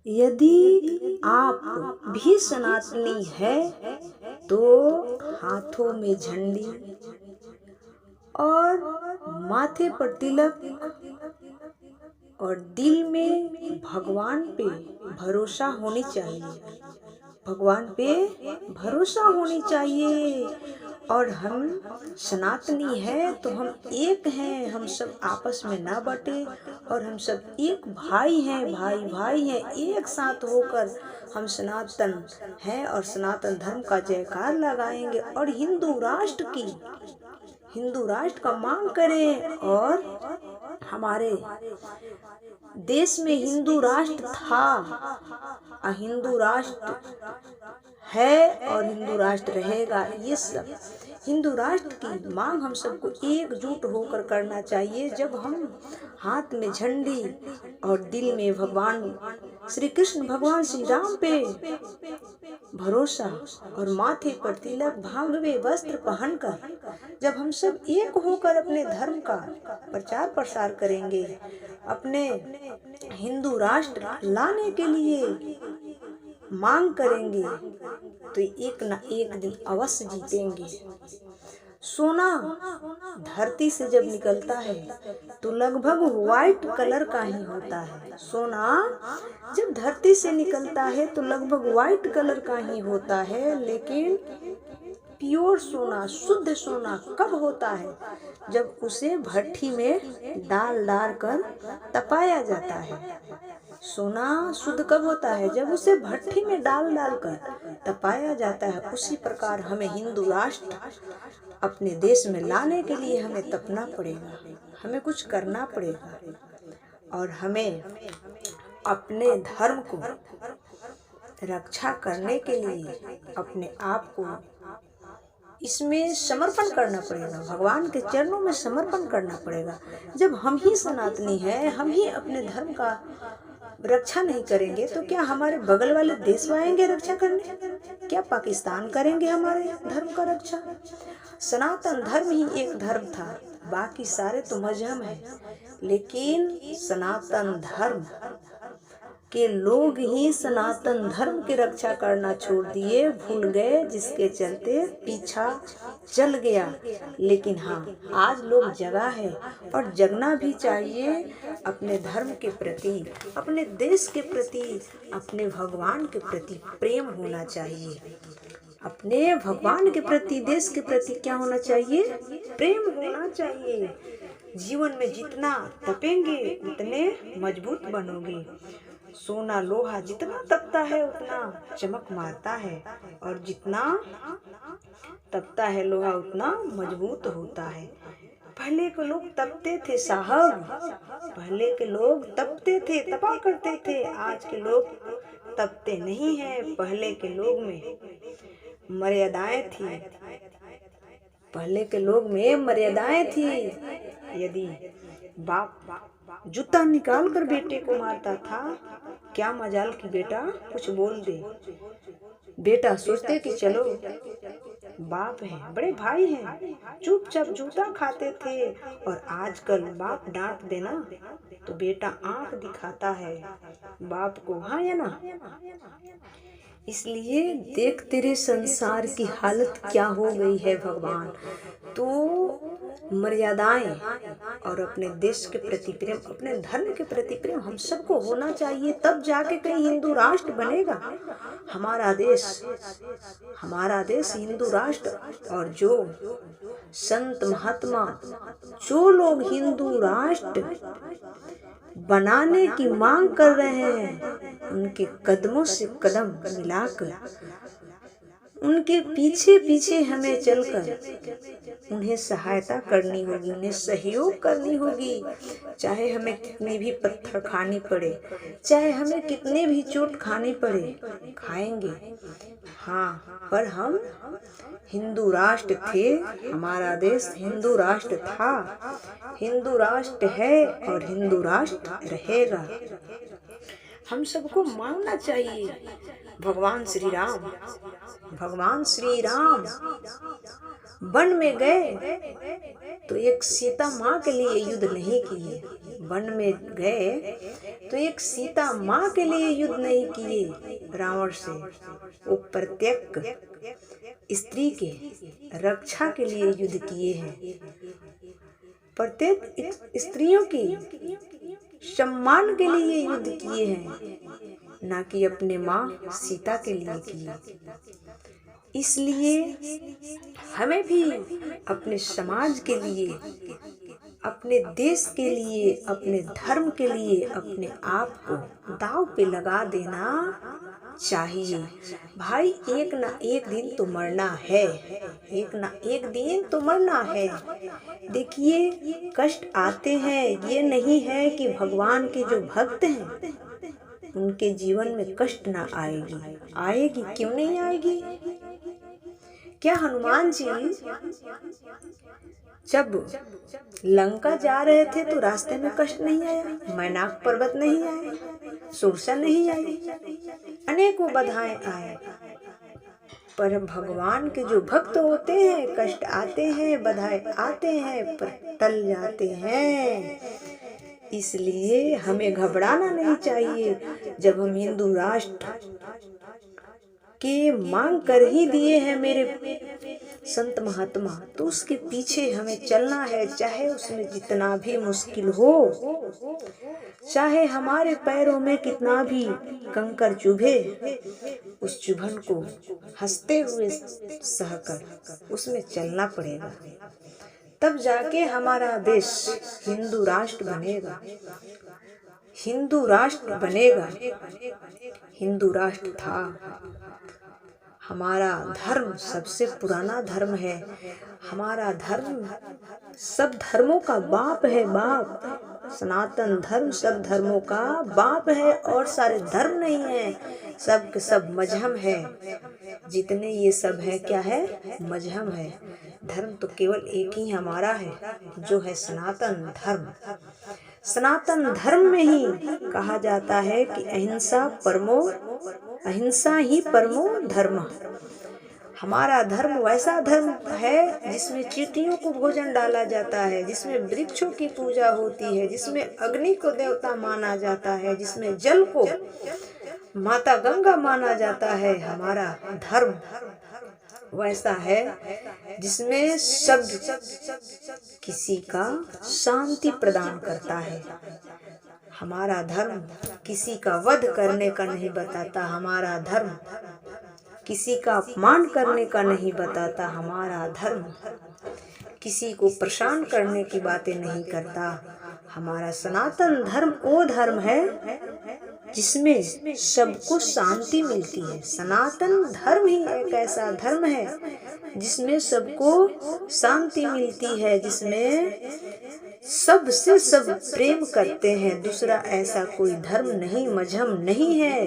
यदि आप भी सनातनी है तो हाथों में झंडी और माथे पर तिलक और दिल में भगवान पे भरोसा होनी चाहिए। भगवान पे भरोसा होनी चाहिए। और हम सनातनी है तो हम एक हैं, हम सब आपस में ना बटे और हम सब एक भाई हैं, भाई भाई हैं। एक साथ होकर हम सनातन हैं और सनातन धर्म का जयकार लगाएंगे और हिंदू राष्ट्र का मांग करें। और हमारे देश में हिंदू राष्ट्र था, हिंदू राष्ट्र है और हिंदू राष्ट्र रहेगा। ये सब हिंदू राष्ट्र की मांग हम सबको एकजुट होकर करना चाहिए। जब हम हाथ में झंडी और दिल में भगवान श्री कृष्ण, भगवान श्री राम पे भरोसा और माथे पर तिलक, भांगवे वस्त्र पहनकर जब हम सब एक होकर अपने धर्म का प्रचार प्रसार करेंगे, अपने हिंदू राष्ट्र लाने के लिए मांग करेंगे, तो एक ना एक दिन अवश्य जीतेंगे। सोना धरती से जब निकलता है तो लगभग व्हाइट कलर का ही होता है। सोना जब धरती से निकलता है तो लगभग व्हाइट कलर का ही होता है, लेकिन प्योर सोना, शुद्ध सोना कब होता है? जब उसे भट्ठी में डाल कर तपाया जाता है। सोना शुद्ध कब होता है? जब उसे भट्ठी में डाल कर तपाया जाता है। उसी प्रकार हमें हिंदू राष्ट्र अपने देश में लाने के लिए हमें तपना पड़ेगा, हमें कुछ करना पड़ेगा और हमें अपने धर्म को रक्षा करने के लिए अपने आप को इसमें समर्पण करना पड़ेगा, भगवान के चरणों में समर्पण करना पड़ेगा। जब हम ही सनातनी हैं, हम ही अपने धर्म का रक्षा नहीं करेंगे तो क्या हमारे बगल वाले देश आएंगे रक्षा करने? क्या पाकिस्तान करेंगे हमारे धर्म का रक्षा? सनातन धर्म ही एक धर्म था, बाकी सारे तो मजहब हैं, लेकिन सनातन धर्म के लोग ही सनातन धर्म की रक्षा करना छोड़ दिए, भूल गए, जिसके चलते पीछा चल गया। लेकिन हाँ, आज लोग जगा है और जगना भी चाहिए। अपने धर्म के प्रति, अपने देश के प्रति, अपने भगवान के प्रति प्रेम होना चाहिए। अपने भगवान के प्रति, देश के प्रति क्या होना चाहिए? प्रेम होना चाहिए। जीवन में जितना तपेंगे उतने मजबूत बनोगे। सोना लोहा जितना तपता है उतना चमक मारता है और जितना तपता है लोहा उतना मजबूत होता है। पहले के लोग तपते थे साहब, पहले के लोग तपते थे, तपा करते थे। आज के लोग तपते नहीं हैं। पहले के लोग में मर्यादाएं थी, पहले के लोग में मर्यादाएं थी। यदि बाप जूता निकाल कर बेटे को मारता था, क्या मजाल की बेटा कुछ बोल दे। बेटा सोचते कि चलो बाप है, बड़े भाई हैं, चुपचाप जूता खाते थे। और आजकल बाप डांट देना तो बेटा आंख दिखाता है बाप को, हाँ या ना? इसलिए देख तेरे संसार की हालत क्या हो गई है भगवान। तो मर्यादाएं और अपने देश के प्रति प्रेम, अपने धर्म के प्रति प्रेम हम सबको होना चाहिए, तब जाके कहीं हिंदू राष्ट्र बनेगा। हमारा देश हिंदू राष्ट्र। और जो संत महात्मा, जो लोग हिंदू राष्ट्र बनाने की मांग कर रहे हैं, उनके कदमों से कदम मिलाकर, उनके पीछे पीछे हमें चलकर उन्हें सहायता करनी होगी, उन्हें सहयोग करनी होगी। चाहे हमें कितनी भी पत्थर खानी पड़े, चाहे हमें कितने भी चोट खानी पड़े, खाएंगे। हाँ, पर हम हिंदू राष्ट्र थे, हमारा देश हिंदू राष्ट्र था, हिंदू राष्ट्र है और हिंदू राष्ट्र रहेगा। हम सबको मानना चाहिए। भगवान श्री राम वन में गए तो एक सीता माँ के लिए युद्ध नहीं किए। वन में गए तो एक सीता माँ के लिए युद्ध नहीं किए रावण से, वो प्रत्येक स्त्री के रक्षा के लिए युद्ध किए हैं, प्रत्येक स्त्रियों की सम्मान के लिए युद्ध किए हैं, ना कि अपने माँ सीता के लिए किए। इसलिए हमें भी अपने समाज के लिए, अपने देश के लिए, अपने धर्म के लिए अपने आप को दांव पे लगा देना चाहिए। भाई एक ना एक दिन तो मरना है, एक ना एक दिन तो मरना है। देखिए कष्ट आते हैं, ये नहीं है कि भगवान के जो भक्त हैं उनके जीवन में कष्ट ना आएगी, आएगी, क्यों नहीं आएगी। क्या हनुमान जी जब लंका जा रहे थे तो रास्ते में कष्ट नहीं आया, मैनाक पर्वत नहीं आए, सुरसा नहीं आई, अनेकों बाधाएं आए, पर भगवान के जो भक्त होते हैं कष्ट आते हैं, बाधाएं आते हैं, पर टल जाते हैं। इसलिए हमें घबराना नहीं चाहिए। जब हम हिंदू राष्ट्र के मांग कर ही दिए हैं मेरे संत महात्मा, तो उसके पीछे हमें चलना है, चाहे उसमें जितना भी मुश्किल हो, चाहे हमारे पैरों में कितना भी कंकर चुभे, उस चुभन को हंसते हुए सहकर उसमें चलना पड़ेगा, तब जाके हमारा देश हिंदू राष्ट्र बनेगा, हिंदू राष्ट्र बनेगा। हिंदू राष्ट्र था, हमारा धर्म सबसे पुराना धर्म है, हमारा धर्म सब धर्मों का बाप है, बाप। सनातन धर्म सब धर्मों का बाप है, और सारे धर्म नहीं है, सब के सब मजहब है। जितने ये सब है क्या है, मजहब है। धर्म तो केवल एक ही हमारा है, जो है सनातन धर्म। सनातन धर्म में ही कहा जाता है कि अहिंसा ही परमो धर्म। हमारा धर्म वैसा धर्म है जिसमें चींटियों को भोजन डाला जाता है, जिसमें वृक्षों की पूजा होती है, जिसमें अग्नि को देवता माना जाता है, जिसमें जल को माता गंगा माना जाता है। हमारा धर्म वैसा है जिसमें सब किसी का शांति प्रदान करता है। हमारा धर्म किसी का वध करने का नहीं बताता, हमारा धर्म किसी का अपमान करने का नहीं बताता, हमारा धर्म किसी को परेशान करने की बातें नहीं करता। हमारा सनातन धर्म वो धर्म है जिसमें सबको शांति मिलती है। सनातन धर्म ही एक ऐसा धर्म है जिसमें सबको शांति मिलती है, जिसमें सबसे सब प्रेम करते हैं। दूसरा ऐसा कोई धर्म नहीं, मजहब नहीं है।